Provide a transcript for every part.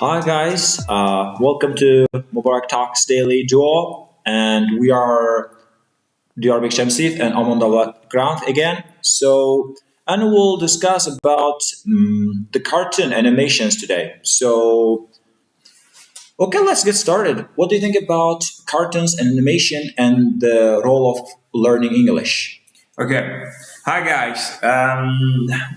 Hi guys, welcome to Mubarak Talks Daily Duo, and we are Diyarbakir Shamsif and Amanda Grant again. And we'll discuss about the cartoon animations today. Okay, let's get started. What do you think about cartoons and animation and the role of learning English? Okay. Hi guys.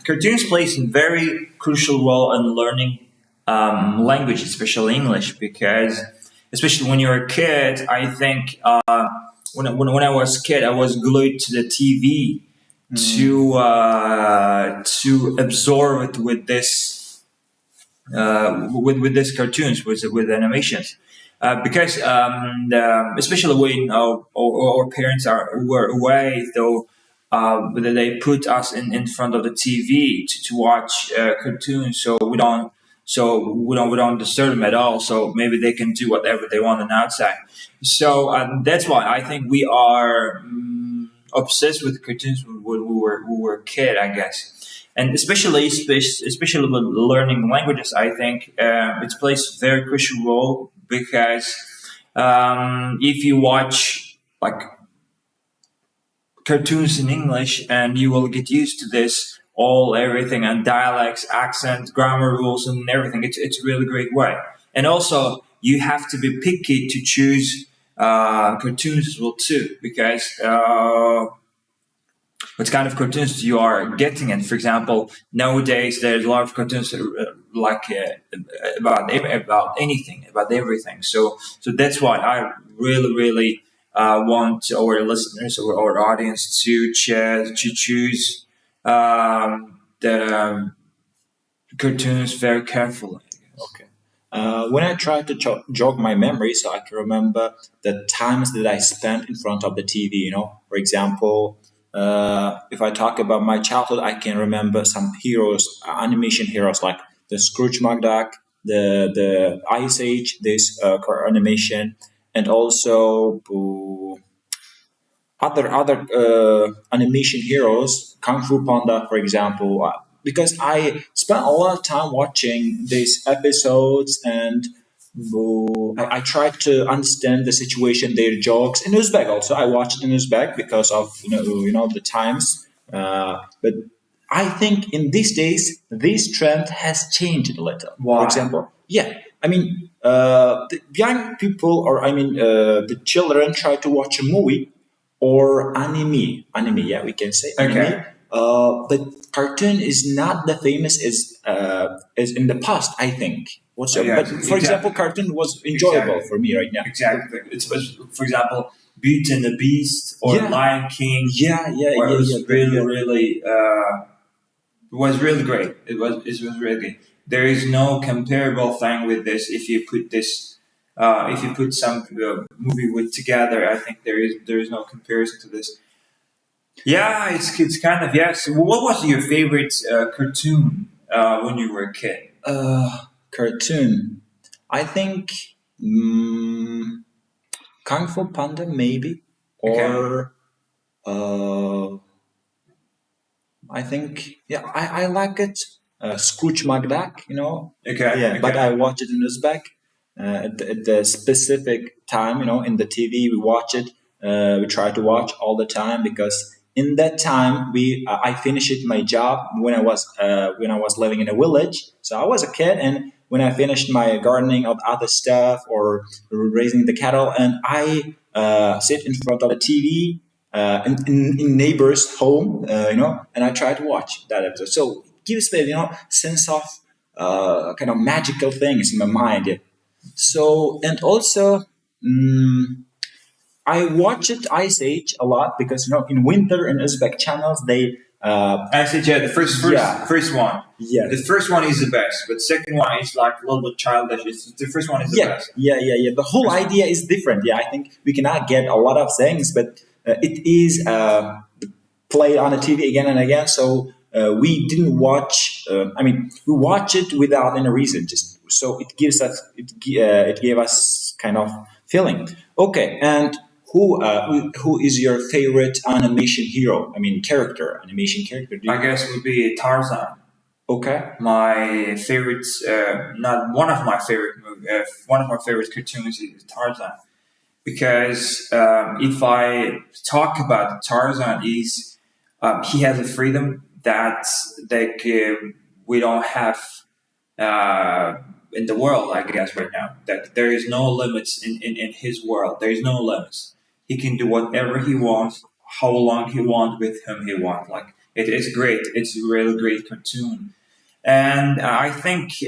Cartoons plays a very crucial role in learning language, especially English, because especially when you're a kid, I think when I was a kid, I was glued to the TV to absorb it with this cartoons with animations. Because especially when our parents were away, though they put us in front of the TV to watch cartoons, so we don't disturb them at all. So maybe they can do whatever they want on outside. So that's why I think we are obsessed with cartoons when we were a kid, I guess. And especially with learning languages, I think it plays a very crucial role because if you watch like cartoons in English, and you will get used to this all everything and dialects, accent, grammar rules, and everything. It's a really great way. And also, you have to be picky to choose cartoons as well too, because what kind of cartoons you are getting. And for example, nowadays there's a lot of cartoons about anything, about everything. So that's why I really want our listeners or our audience to choose the cartoons very carefully. Okay. When I try to jog my memory, so I can remember the times that I spent in front of the TV. For example, if I talk about my childhood, I can remember some heroes, animation heroes like the Scrooge McDuck, the Ice Age, this animation, and also other animation heroes, Kung Fu Panda, for example. Because I spent a lot of time watching these episodes, and I tried to understand the situation, their jokes in Uzbek. Also, I watched it in Uzbek because of the times. But I think in these days, this trend has changed a little. For Why? example, yeah, I mean, the young people, or I mean, the children try to watch a movie or anime. Yeah, we can say anime. Okay. But cartoon is not the famous as in the past, I think. Yeah, But for example, cartoon was enjoyable exactly. for me right now. Exactly. For example, Beauty and the Beast or Yeah. Lion King. Yeah, yeah, Where yeah, it yeah, was really, yeah. really, it was really great. It was really good. There is no comparable thing with this. If you put some movie with together, I think there is no comparison to this. Yeah, it's kind of yes. What was your favorite cartoon when you were a kid? Cartoon. I think Kung Fu Panda maybe, Okay. or uh, I think I like it. Scrooge McDuck, Okay. Yeah, but I Okay. watch it in Uzbek at the specific time, in the TV. We watch it. We try to watch all the time because in that time I finished my job when I was living in a village. So I was a kid, and when I finished my gardening of other stuff or raising the cattle, and I sit in front of the TV in neighbor's home, and I try to watch that episode. So it gives the sense of kind of magical things in my mind. Yeah. So and also I watched Ice Age a lot because in winter in Uzbek channels they I said yeah, the first one. yeah. The first one is the best, but second one is like a little bit childish. The first one is the Yeah, best. yeah. The whole idea is different. Yeah, I think we cannot get a lot of things, but it is played on the TV again and again. So we didn't watch. I mean, we watch it without any reason. Just so it gave us kind of feeling. Okay, and who is your favorite animation hero? I mean, character, animation character. I guess would be Tarzan. Okay. My favorite, not one of my favorite one of my favorite cartoons is Tarzan, because if I talk about Tarzan, is he has a freedom that we don't have in the world, I guess, right now. That there is no limits in his world. There is no limits. He can do whatever he wants, how long he wants, with whom he wants. Like it is great. It's a really great cartoon, and I think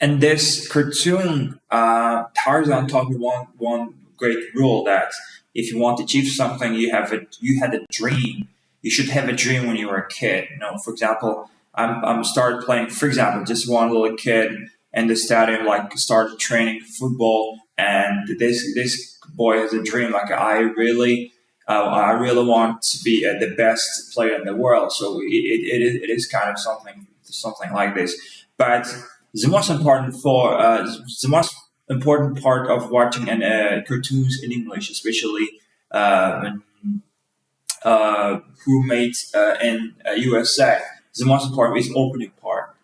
and this cartoon, Tarzan taught me one great rule that if you want to achieve something, you had a dream. You should have a dream when you were a kid. You know, for example, I'm started playing. For example, just one little kid in the stadium, like started training football, and this boy has a dream. Like I really want to be the best player in the world. So it is kind of something like this, but the most important part of watching cartoons in English, especially who made in USA, the most important is opening part.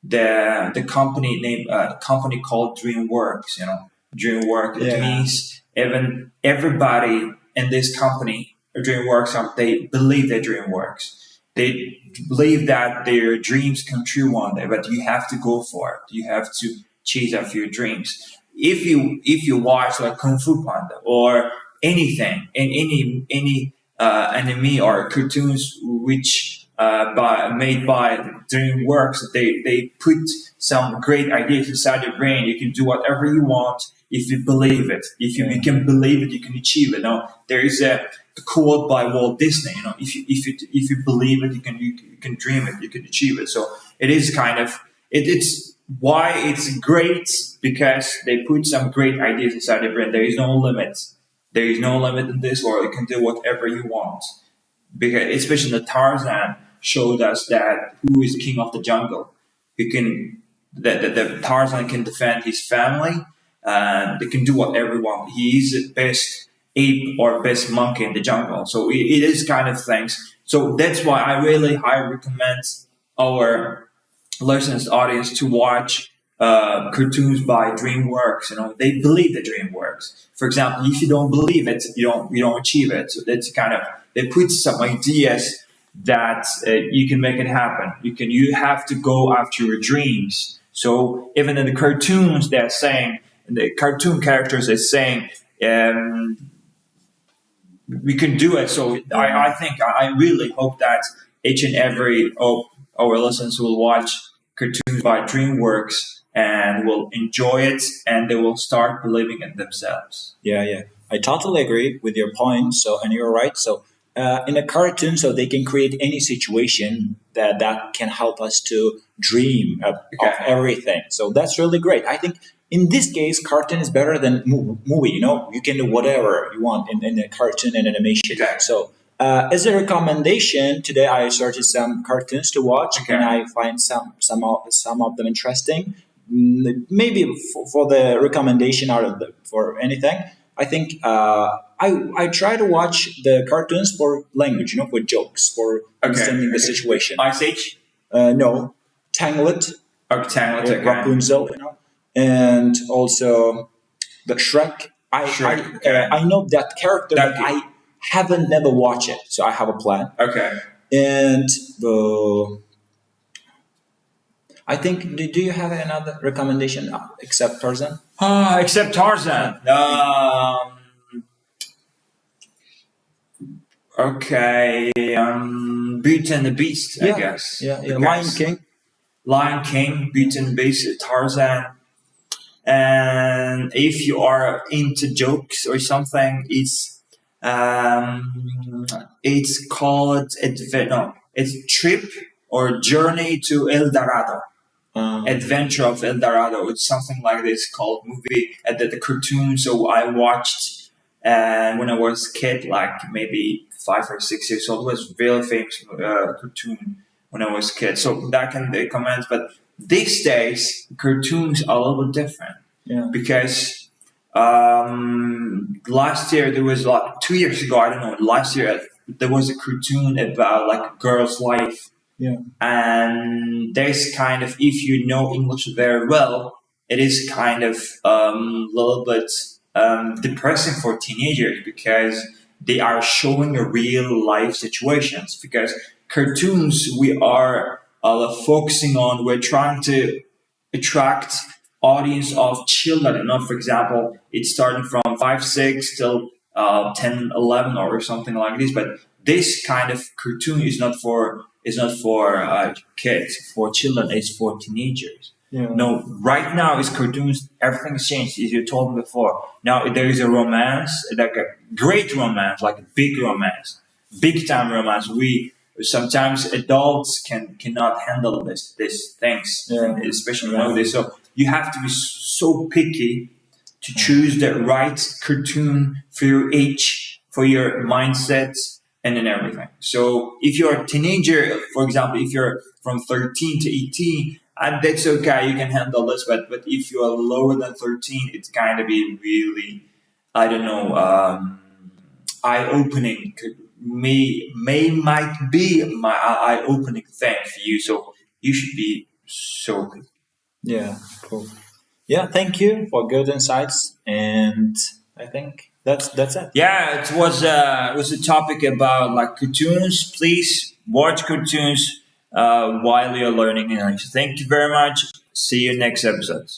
The company name company called DreamWorks. You know, DreamWorks. It Yeah. means even everybody in this company, DreamWorks, they believe that DreamWorks. They believe that their dreams come true one day, but you have to go for it. You have to chase after your dreams. If you watch like Kung Fu Panda or anything in any anime or cartoons which made by DreamWorks, they put some great ideas inside your brain. You can do whatever you want if you believe it. If you can believe it, you can achieve it. Now there is a quote by Walt Disney. You know, if you believe it, you can dream it, you can achieve it. So it is kind of it's why it's great, because they put some great ideas inside your brain. There is no limit. There is no limit in this world. You can do whatever you want. Because especially the Tarzan showed us that who is king of the jungle. He can the Tarzan can defend his family, and they can do whatever he wants. He is the best ape or best monkey in the jungle. So it is kind of things. So that's why I recommend our listeners audience to watch cartoons by DreamWorks. You know, they believe the DreamWorks. For example, if you don't believe it, you don't achieve it. So that's kind of they put some ideas that you can make it happen. You have to go after your dreams. So even in the cartoons, they're saying the cartoon characters are saying we can do it. So I think I really hope that each and every of our listeners will watch cartoons by DreamWorks and will enjoy it, and they will start believing in themselves. Yeah, yeah. I totally agree with your point. So, and you're right. So, in a cartoon, so they can create any situation that can help us to dream of Okay. everything. So that's really great. I think in this case, cartoon is better than movie. You know, you can do whatever you want in a cartoon and animation. Exactly. So, as a recommendation, today I started some cartoons to watch, Okay. and I find some of them interesting. Maybe for the recommendation or for anything, I think I try to watch the cartoons for language, you know, for jokes, for understanding the situation. Ice Age, No, Tangled, Octangle, okay. Rapunzel, you know, and also the Shrek. Shrek, okay. I know that character, That but I haven't never watched it, so I have a plan. Okay. And I think, do you have another recommendation except Tarzan? Except Tarzan. Okay. Beauty and the Beast, I guess. Yeah, yeah. Okay. Lion King. Lion King, Beauty and the Beast, Tarzan. And if you are into jokes or something, it's called it's Trip or Journey to El Dorado. Adventure of El Dorado. It's something like this called movie the cartoon. So I watched when I was a kid, like maybe 5 or 6 years old. It was really famous cartoon when I was a kid. So that can be comments. But these days, cartoons are a little bit different. Yeah. Because last year there was like 2 years ago, I don't know. Last year there was a cartoon about like a girl's life Yeah. And there's kind of, if you know English very well, it is kind of a little bit depressing for teenagers because they are showing a real life situations. Because cartoons, we are focusing on, we're trying to attract audience of children. You know, for example, it's starting from 5, 6 till 10, 11 or something like this. But this kind of cartoon is not for kids, for children. It's for teenagers. Yeah. No, right now it's cartoons. Everything has changed, as you told me before. Now there is a romance, like a great romance, like a big romance, big time romance. We sometimes adults cannot handle these things, Yeah. especially Yeah. nowadays. So you have to be so picky to choose the right cartoon for your age, for your mindset, and then everything. So if you're a teenager, for example, if you're from 13 to 18, and that's okay, you can handle this. But if you are lower than 13, it's kind of be really, I don't know, eye opening. Might be my eye opening thing for you. So you should be so. Yeah. Cool. Yeah. Thank you for good insights, and I think that's it. Yeah, it was a topic about like cartoons. Please watch cartoons while you're learning English. Thank you very much. See you next episode.